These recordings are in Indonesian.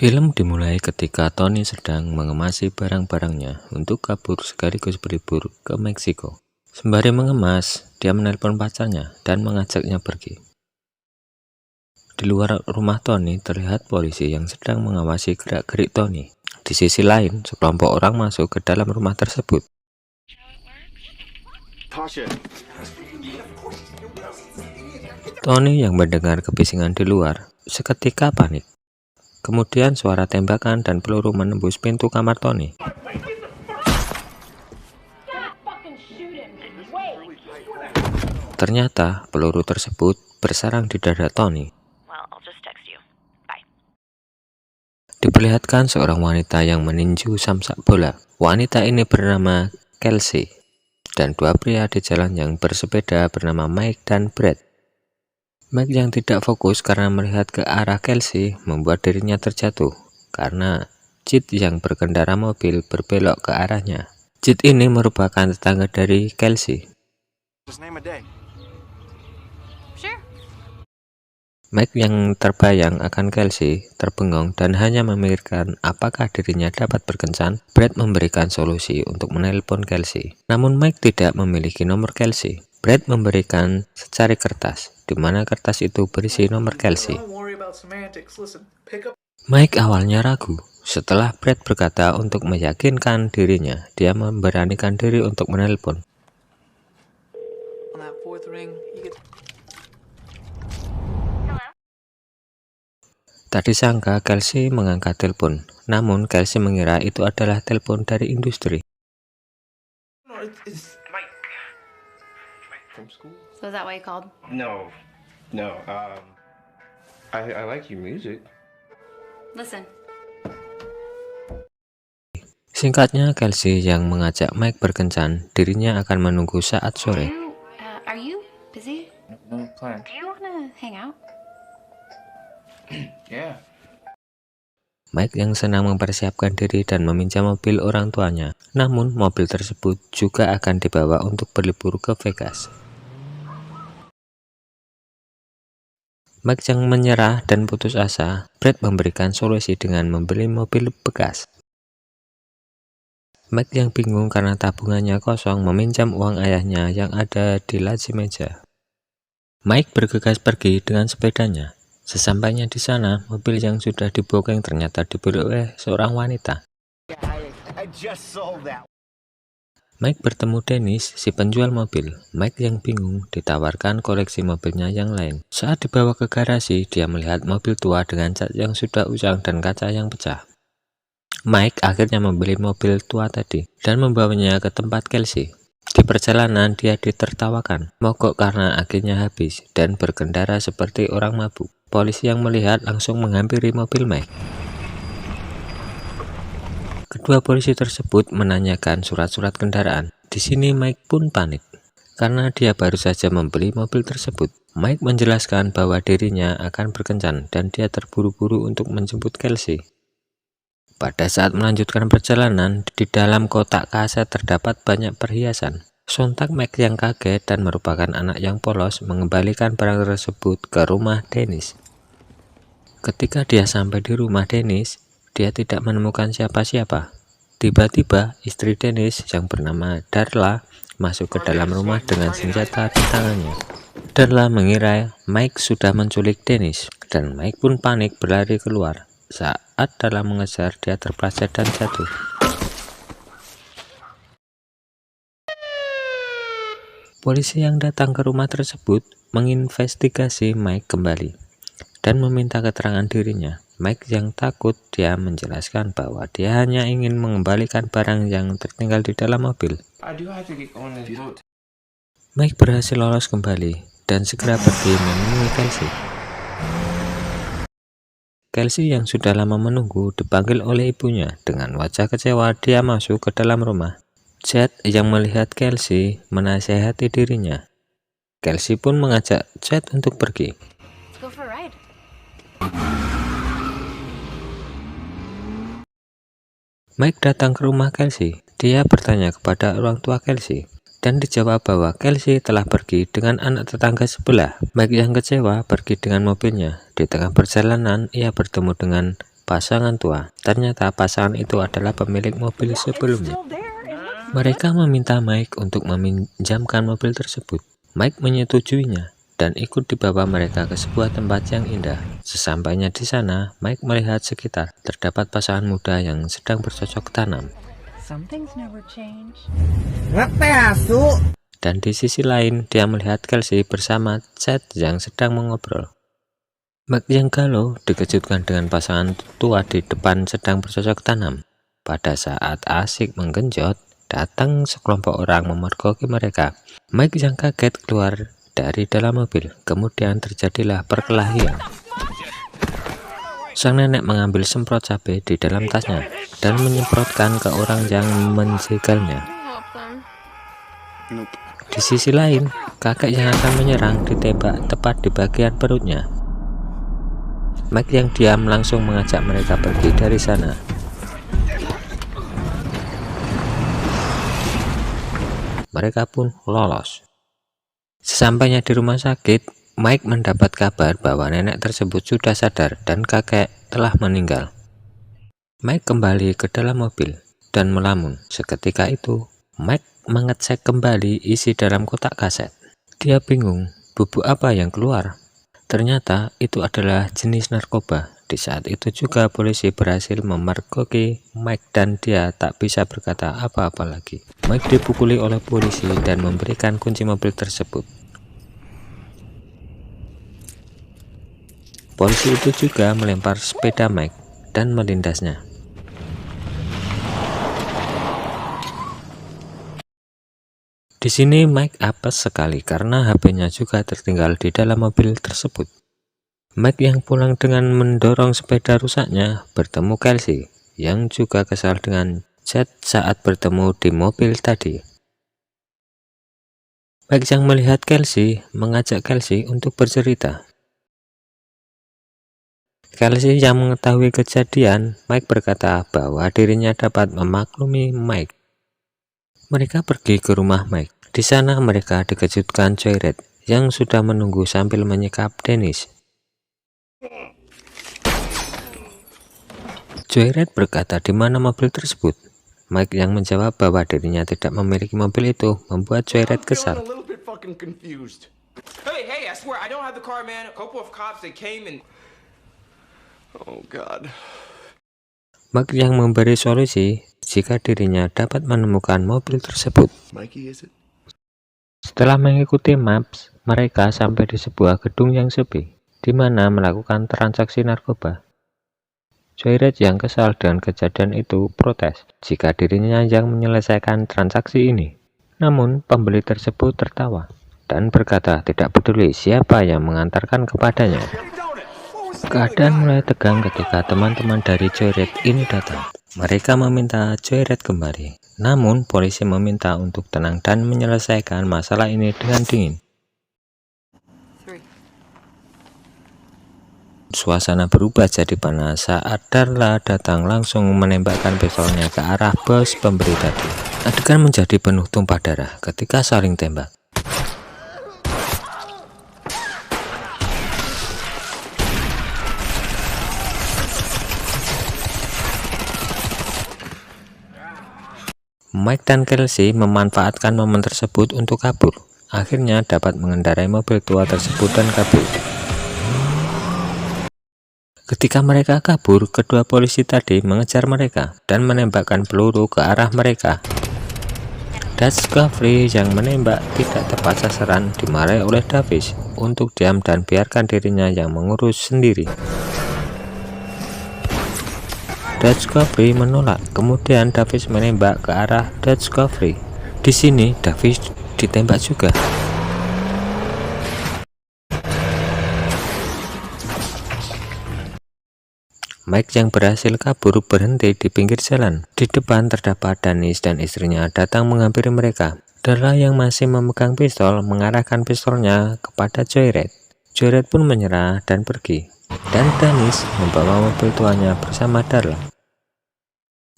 Film dimulai ketika Tony sedang mengemasi barang-barangnya untuk kabur sekaligus berlibur ke Meksiko. Sembari mengemas, dia menelpon pacarnya dan mengajaknya pergi. Di luar rumah Tony terlihat polisi yang sedang mengawasi gerak-gerik Tony. Di sisi lain, sekelompok orang masuk ke dalam rumah tersebut. Tony yang mendengar kebisingan di luar seketika panik. Kemudian suara tembakan dan peluru menembus pintu kamar Tony. Ternyata peluru tersebut bersarang di dada Tony. Diperlihatkan seorang wanita yang meninju samsak bola. Wanita ini bernama Kelsey, dan dua pria di jalan yang bersepeda bernama Mike dan Brad. Mike yang tidak fokus karena melihat ke arah Kelsey membuat dirinya terjatuh karena Jit yang berkendara mobil berbelok ke arahnya. Jit ini merupakan tetangga dari Kelsey. Mike yang terbayang akan Kelsey terbengong dan hanya memikirkan apakah dirinya dapat berkencan. Brad memberikan solusi untuk menelpon Kelsey. Namun Mike tidak memiliki nomor Kelsey. Brad memberikan secari kertas, di mana kertas itu berisi nomor Kelsey. Mike awalnya ragu. Setelah Brad berkata untuk meyakinkan dirinya, dia memberanikan diri untuk menelpon. Tak disangka Kelsey mengangkat telepon, namun Kelsey mengira itu adalah telepon dari industri. So is that why you called? No. I like your music. Listen. Singkatnya, Kelsey yang mengajak Mike berkencan, dirinya akan menunggu saat sore. Are you busy? No plan. Do you wanna hang out? Yeah. Mike yang senang mempersiapkan diri dan meminjam mobil orang tuanya. Namun, mobil tersebut juga akan dibawa untuk berlibur ke Vegas. Mike yang menyerah dan putus asa, Brad memberikan solusi dengan membeli mobil bekas. Mike yang bingung karena tabungannya kosong meminjam uang ayahnya yang ada di laci meja. Mike bergegas pergi dengan sepedanya. Sesampainya di sana, mobil yang sudah dibooking ternyata dibeli oleh seorang wanita. Mike bertemu Dennis, si penjual mobil. Mike yang bingung ditawarkan koleksi mobilnya yang lain. Saat dibawa ke garasi, dia melihat mobil tua dengan cat yang sudah usang dan kaca yang pecah. Mike akhirnya membeli mobil tua tadi dan membawanya ke tempat Kelsey. Di perjalanan, dia ditertawakan, mogok karena akhirnya habis, dan berkendara seperti orang mabuk. Polisi yang melihat langsung menghampiri mobil Mike. Kedua polisi tersebut menanyakan surat-surat kendaraan. Di sini Mike pun panik, karena dia baru saja membeli mobil tersebut. Mike menjelaskan bahwa dirinya akan berkencan, dan dia terburu-buru untuk menjemput Kelsey. Pada saat melanjutkan perjalanan, di dalam kotak kaset terdapat banyak perhiasan. Sontak Mike yang kaget dan merupakan anak yang polos mengembalikan barang tersebut ke rumah Dennis. Ketika dia sampai di rumah Dennis, dia tidak menemukan siapa-siapa. Tiba-tiba istri Dennis yang bernama Darla masuk ke dalam rumah dengan senjata di tangannya. Darla mengira Mike sudah menculik Dennis, dan Mike pun panik berlari keluar. Saat Darla mengejar, dia terpleset dan jatuh. Polisi yang datang ke rumah tersebut menginvestigasi Mike kembali dan meminta keterangan dirinya. Mike yang takut, dia menjelaskan bahwa dia hanya ingin mengembalikan barang yang tertinggal di dalam mobil. Mike berhasil lolos kembali dan segera pergi menemui Kelsey. Kelsey yang sudah lama menunggu dipanggil oleh ibunya. Dengan wajah kecewa, dia masuk ke dalam rumah. Chad yang melihat Kelsey menasihati dirinya. Kelsey pun mengajak Chad untuk pergi. Let's go for a ride. Mike datang ke rumah Kelsey. Dia bertanya kepada orang tua Kelsey, dan dijawab bahwa Kelsey telah pergi dengan anak tetangga sebelah. Mike yang kecewa pergi dengan mobilnya. Di tengah perjalanan, ia bertemu dengan pasangan tua. Ternyata pasangan itu adalah pemilik mobil sebelumnya. Mereka meminta Mike untuk meminjamkan mobil tersebut. Mike menyetujuinya dan ikut dibawa mereka ke sebuah tempat yang indah. Sesampainya di sana, Mike melihat sekitar. Terdapat pasangan muda yang sedang bercocok tanam. Dan di sisi lain, dia melihat Kelsey bersama Chad yang sedang mengobrol. Mike yang galau dikejutkan dengan pasangan tua di depan sedang bercocok tanam. Pada saat asik menggenjot, datang sekelompok orang memergoki mereka. Mike yang kaget keluar dari dalam mobil. Kemudian terjadilah perkelahian. Sang nenek mengambil semprot cabai di dalam tasnya dan menyemprotkan ke orang yang menjegalnya. Di sisi lain, kakek yang akan menyerang ditembak tepat di bagian perutnya. Mike yang diam langsung mengajak mereka pergi dari sana. Mereka pun lolos. Sesampainya di rumah sakit, Mike mendapat kabar bahwa nenek tersebut sudah sadar dan kakek telah meninggal. Mike kembali ke dalam mobil dan melamun. Seketika itu, Mike mengecek kembali isi dalam kotak kaset. Dia bingung, bubuk apa yang keluar? Ternyata itu adalah jenis narkoba. Di saat itu juga polisi berhasil memergoki Mike dan dia tak bisa berkata apa-apa lagi. Mike dipukuli oleh polisi dan memberikan kunci mobil tersebut. Polisi itu juga melempar sepeda Mike dan melindasnya. Di sini Mike apes sekali karena HP-nya juga tertinggal di dalam mobil tersebut. Mike yang pulang dengan mendorong sepeda rusaknya bertemu Kelsey yang juga kesal dengan Chad saat bertemu di mobil tadi. Mike yang melihat Kelsey mengajak Kelsey untuk bercerita. Kelsey yang mengetahui kejadian, Mike berkata bahwa dirinya dapat memaklumi Mike. Mereka pergi ke rumah Mike. Di sana mereka dikejutkan Joyride yang sudah menunggu sambil menyekap Dennis. Joyride berkata di mana mobil tersebut. Mike yang menjawab bahwa dirinya tidak memiliki mobil itu membuat Joyride kesal. Hey, I swear I don't have the car, man. A couple of cops they came and oh god. Mike yang memberi solusi jika dirinya dapat menemukan mobil tersebut. Mikey, is it? Setelah mengikuti maps, mereka sampai di sebuah gedung yang sepi, di mana melakukan transaksi narkoba. Joyride yang kesal dengan kejadian itu protes jika dirinya yang menyelesaikan transaksi ini. Namun pembeli tersebut tertawa dan berkata tidak peduli siapa yang mengantarkan kepadanya. Keadaan mulai tegang ketika teman-teman dari Joyride ini datang. Mereka meminta Joyride kembali. Namun polisi meminta untuk tenang dan menyelesaikan masalah ini dengan dingin. Suasana berubah jadi panas saat Darla datang langsung menembakkan pistolnya ke arah bos pembeli tadi. Adegan menjadi penuh tumpah darah ketika saling tembak. Mike dan Kelsey memanfaatkan momen tersebut untuk kabur. Akhirnya dapat mengendarai mobil tua tersebut dan kabur. Ketika mereka kabur, kedua polisi tadi mengejar mereka dan menembakkan peluru ke arah mereka. Discovery yang menembak tidak tepat sasaran dimarahi oleh Davis untuk diam dan biarkan dirinya yang mengurus sendiri. Discovery menolak, kemudian Davis menembak ke arah Discovery. Di sini Davis ditembak juga. Mike yang berhasil kabur berhenti di pinggir jalan. Di depan terdapat Dennis dan istrinya datang menghampiri mereka. Darla yang masih memegang pistol mengarahkan pistolnya kepada Joyride. Joyride pun menyerah dan pergi. Dan Dennis membawa mobil tuanya bersama Darla.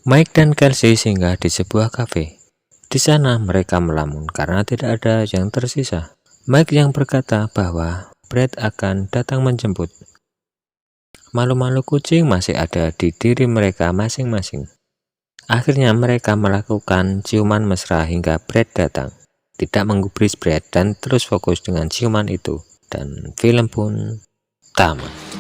Mike dan Kelsey singgah di sebuah kafe. Di sana mereka melamun karena tidak ada yang tersisa. Mike yang berkata bahwa Brad akan datang menjemput. malu-malu kucing masih ada di diri mereka masing-masing. Akhirnya mereka melakukan ciuman mesra hingga Brad datang. Tidak menggubris Brad dan terus fokus dengan ciuman itu. Dan film pun tamat.